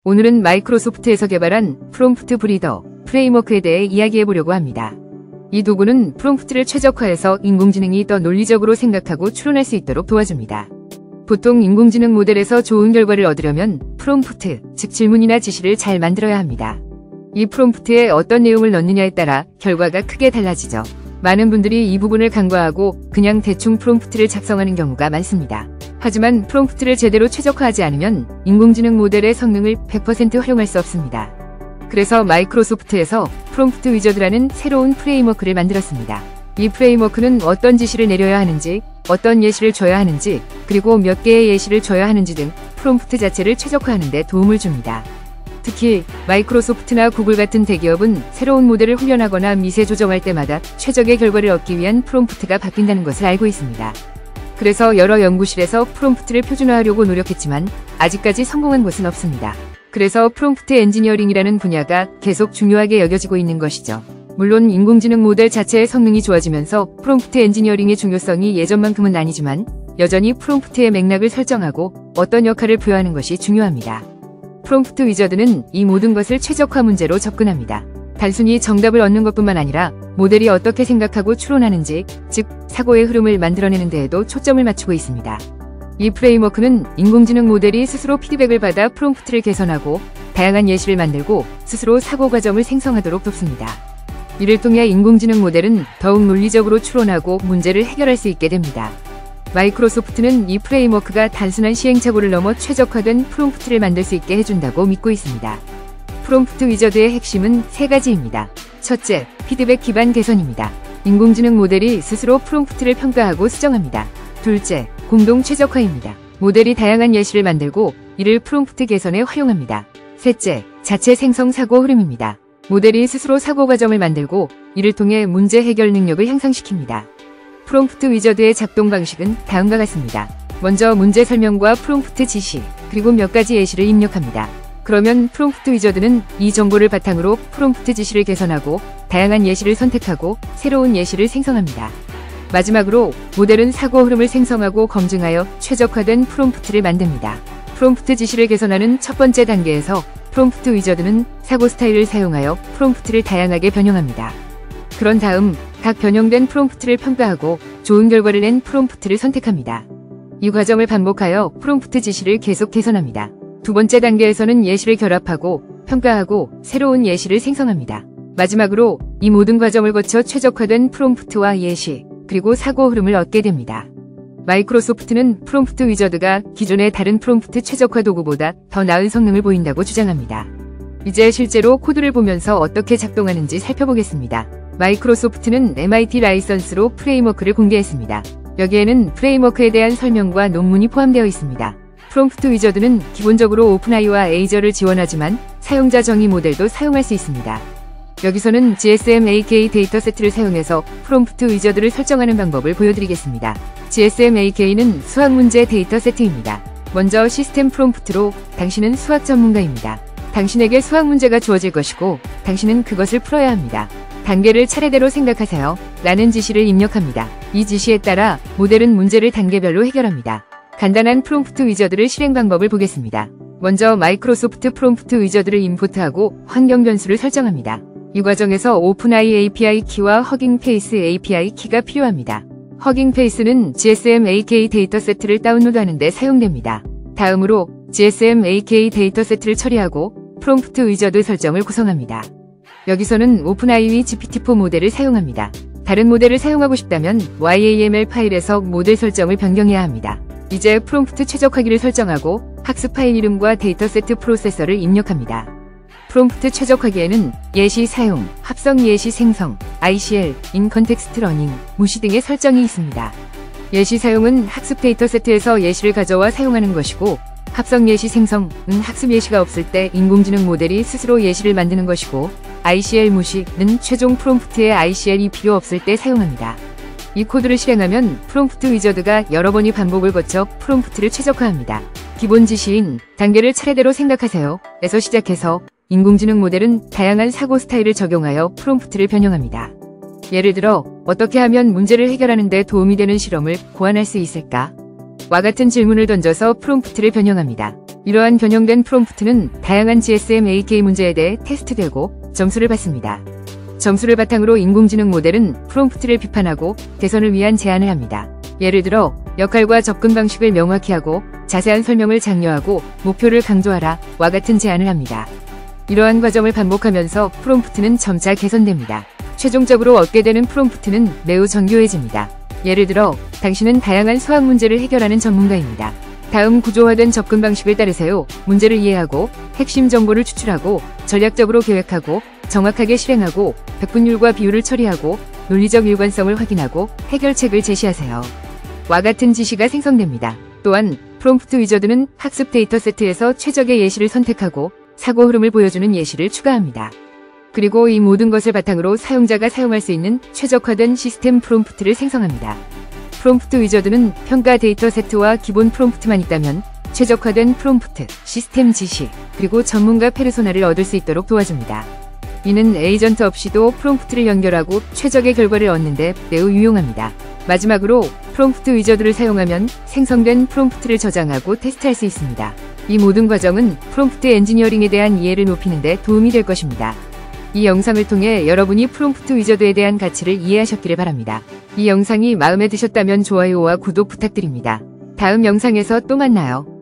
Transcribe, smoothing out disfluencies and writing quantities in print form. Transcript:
오늘은 마이크로소프트에서 개발한 프롬프트 브리더 프레임워크에 대해 이야기해보려고 합니다. 이 도구는 프롬프트를 최적화해서 인공지능이 더 논리적으로 생각하고 추론할 수 있도록 도와줍니다. 보통 인공지능 모델에서 좋은 결과를 얻으려면 프롬프트, 즉 질문이나 지시를 잘 만들어야 합니다. 이 프롬프트에 어떤 내용을 넣느냐에 따라 결과가 크게 달라지죠. 많은 분들이 이 부분을 간과하고 그냥 대충 프롬프트를 작성하는 경우가 많습니다. 하지만 프롬프트를 제대로 최적화하지 않으면 인공지능 모델의 성능을 100% 활용할 수 없습니다. 그래서 마이크로소프트에서 프롬프트 위저드라는 새로운 프레임워크를 만들었습니다. 이 프레임워크는 어떤 지시를 내려야 하는지, 어떤 예시를 줘야 하는지, 그리고 몇 개의 예시를 줘야 하는지 등 프롬프트 자체를 최적화하는 데 도움을 줍니다. 특히 마이크로소프트나 구글 같은 대기업은 새로운 모델을 훈련하거나 미세 조정할 때마다 최적의 결과를 얻기 위한 프롬프트가 바뀐다는 것을 알고 있습니다. 그래서 여러 연구실에서 프롬프트를 표준화하려고 노력했지만 아직까지 성공한 곳은 없습니다. 그래서 프롬프트 엔지니어링이라는 분야가 계속 중요하게 여겨지고 있는 것이죠. 물론 인공지능 모델 자체의 성능이 좋아지면서 프롬프트 엔지니어링의 중요성이 예전만큼은 아니지만 여전히 프롬프트의 맥락을 설정하고 어떤 역할을 부여하는 것이 중요합니다. 프롬프트 위저드는 이 모든 것을 최적화 문제로 접근합니다. 단순히 정답을 얻는 것뿐만 아니라 모델이 어떻게 생각하고 추론하는지, 즉 사고의 흐름을 만들어내는 데에도 초점을 맞추고 있습니다. 이 프레임워크는 인공지능 모델이 스스로 피드백을 받아 프롬프트를 개선하고 다양한 예시를 만들고 스스로 사고 과정을 생성하도록 돕습니다. 이를 통해 인공지능 모델은 더욱 논리적으로 추론하고 문제를 해결할 수 있게 됩니다. 마이크로소프트는 이 프레임워크가 단순한 시행착오를 넘어 최적화된 프롬프트를 만들 수 있게 해준다고 믿고 있습니다. 프롬프트 위저드의 핵심은 세 가지입니다. 첫째, 피드백 기반 개선입니다. 인공지능 모델이 스스로 프롬프트를 평가하고 수정합니다. 둘째, 공동 최적화입니다. 모델이 다양한 예시를 만들고 이를 프롬프트 개선에 활용합니다. 셋째, 자체 생성 사고 흐름입니다. 모델이 스스로 사고 과정을 만들고 이를 통해 문제 해결 능력을 향상시킵니다. 프롬프트 위저드의 작동 방식은 다음과 같습니다. 먼저 문제 설명과 프롬프트 지시, 그리고 몇 가지 예시를 입력합니다. 그러면 프롬프트 위저드는 이 정보를 바탕으로 프롬프트 지시를 개선하고 다양한 예시를 선택하고 새로운 예시를 생성합니다. 마지막으로 모델은 사고 흐름을 생성하고 검증하여 최적화된 프롬프트를 만듭니다. 프롬프트 지시를 개선하는 첫 번째 단계에서 프롬프트 위저드는 사고 스타일을 사용하여 프롬프트를 다양하게 변형합니다. 그런 다음 각 변형된 프롬프트를 평가하고 좋은 결과를 낸 프롬프트를 선택합니다. 이 과정을 반복하여 프롬프트 지시를 계속 개선합니다. 두 번째 단계에서는 예시를 결합하고 평가하고 새로운 예시를 생성합니다. 마지막으로 이 모든 과정을 거쳐 최적화된 프롬프트와 예시, 그리고 사고 흐름을 얻게 됩니다. 마이크로소프트는 프롬프트 위저드가 기존의 다른 프롬프트 최적화 도구보다 더 나은 성능을 보인다고 주장합니다. 이제 실제로 코드를 보면서 어떻게 작동하는지 살펴보겠습니다. 마이크로소프트는 MIT 라이선스로 프레임워크를 공개했습니다. 여기에는 프레임워크에 대한 설명과 논문이 포함되어 있습니다. 프롬프트 위저드는 기본적으로 오픈AI와 에이저를 지원하지만 사용자 정의 모델도 사용할 수 있습니다. 여기서는 GSM-AK 데이터세트를 사용해서 프롬프트 위저드를 설정하는 방법을 보여드리겠습니다. GSM-AK는 수학 문제 데이터세트입니다. 먼저 시스템 프롬프트로 당신은 수학 전문가입니다. 당신에게 수학 문제가 주어질 것이고 당신은 그것을 풀어야 합니다. 단계를 차례대로 생각하세요. 라는 지시를 입력합니다. 이 지시에 따라 모델은 문제를 단계별로 해결합니다. 간단한 프롬프트 위저드를 실행 방법을 보겠습니다. 먼저 마이크로소프트 프롬프트 위저드를 임포트하고 환경 변수를 설정합니다. 이 과정에서 오픈AI API 키와 허깅페이스 API 키가 필요합니다. 허깅페이스는 GSM-AK 데이터세트를 다운로드하는 데 사용됩니다. 다음으로 GSM-AK 데이터세트를 처리하고 프롬프트 위저드 설정을 구성합니다. 여기서는 오픈AI GPT-4 모델을 사용합니다. 다른 모델을 사용하고 싶다면 YAML 파일에서 모델 설정을 변경해야 합니다. 이제 프롬프트 최적화기를 설정하고 학습 파일 이름과 데이터세트 프로세서를 입력합니다. 프롬프트 최적화기에는 예시 사용, 합성 예시 생성, ICL, 인컨텍스트 러닝, 무시 등의 설정이 있습니다. 예시 사용은 학습 데이터세트에서 예시를 가져와 사용하는 것이고 합성 예시 생성은 학습 예시가 없을 때 인공지능 모델이 스스로 예시를 만드는 것이고 ICL 무시는 최종 프롬프트에 ICL이 필요 없을 때 사용합니다. 이 코드를 실행하면 프롬프트 위저드가 여러 번의 반복을 거쳐 프롬프트를 최적화합니다. 기본 지시인 단계를 차례대로 생각하세요 에서 시작해서 인공지능 모델은 다양한 사고 스타일을 적용하여 프롬프트를 변형합니다. 예를 들어 어떻게 하면 문제를 해결하는 데 도움이 되는 실험을 고안할 수 있을까? 와 같은 질문을 던져서 프롬프트를 변형합니다. 이러한 변형된 프롬프트는 다양한 GSM-AK 문제에 대해 테스트되고 점수를 받습니다. 점수를 바탕으로 인공지능 모델은 프롬프트를 비판하고 개선을 위한 제안을 합니다. 예를 들어 역할과 접근 방식을 명확히 하고 자세한 설명을 장려하고 목표를 강조하라 와 같은 제안을 합니다. 이러한 과정을 반복하면서 프롬프트는 점차 개선됩니다. 최종적으로 얻게 되는 프롬프트는 매우 정교해집니다. 예를 들어 당신은 다양한 수학 문제를 해결하는 전문가입니다. 다음 구조화된 접근 방식을 따르세요. 문제를 이해하고 핵심 정보를 추출하고 전략적으로 계획하고 정확하게 실행하고 백분율과 비율을 처리하고 논리적 일관성을 확인하고 해결책을 제시하세요. 와 같은 지시가 생성됩니다. 또한 프롬프트 위저드는 학습 데이터 세트에서 최적의 예시를 선택하고 사고 흐름을 보여주는 예시를 추가합니다. 그리고 이 모든 것을 바탕으로 사용자가 사용할 수 있는 최적화된 시스템 프롬프트를 생성합니다. 프롬프트 위저드는 평가 데이터 세트와 기본 프롬프트만 있다면 최적화된 프롬프트, 시스템 지시, 그리고 전문가 페르소나를 얻을 수 있도록 도와줍니다. 이는 에이전트 없이도 프롬프트를 연결하고 최적의 결과를 얻는 데 매우 유용합니다. 마지막으로 프롬프트 위저드를 사용하면 생성된 프롬프트를 저장하고 테스트할 수 있습니다. 이 모든 과정은 프롬프트 엔지니어링에 대한 이해를 높이는 데 도움이 될 것입니다. 이 영상을 통해 여러분이 프롬프트 위저드에 대한 가치를 이해하셨기를 바랍니다. 이 영상이 마음에 드셨다면 좋아요와 구독 부탁드립니다. 다음 영상에서 또 만나요.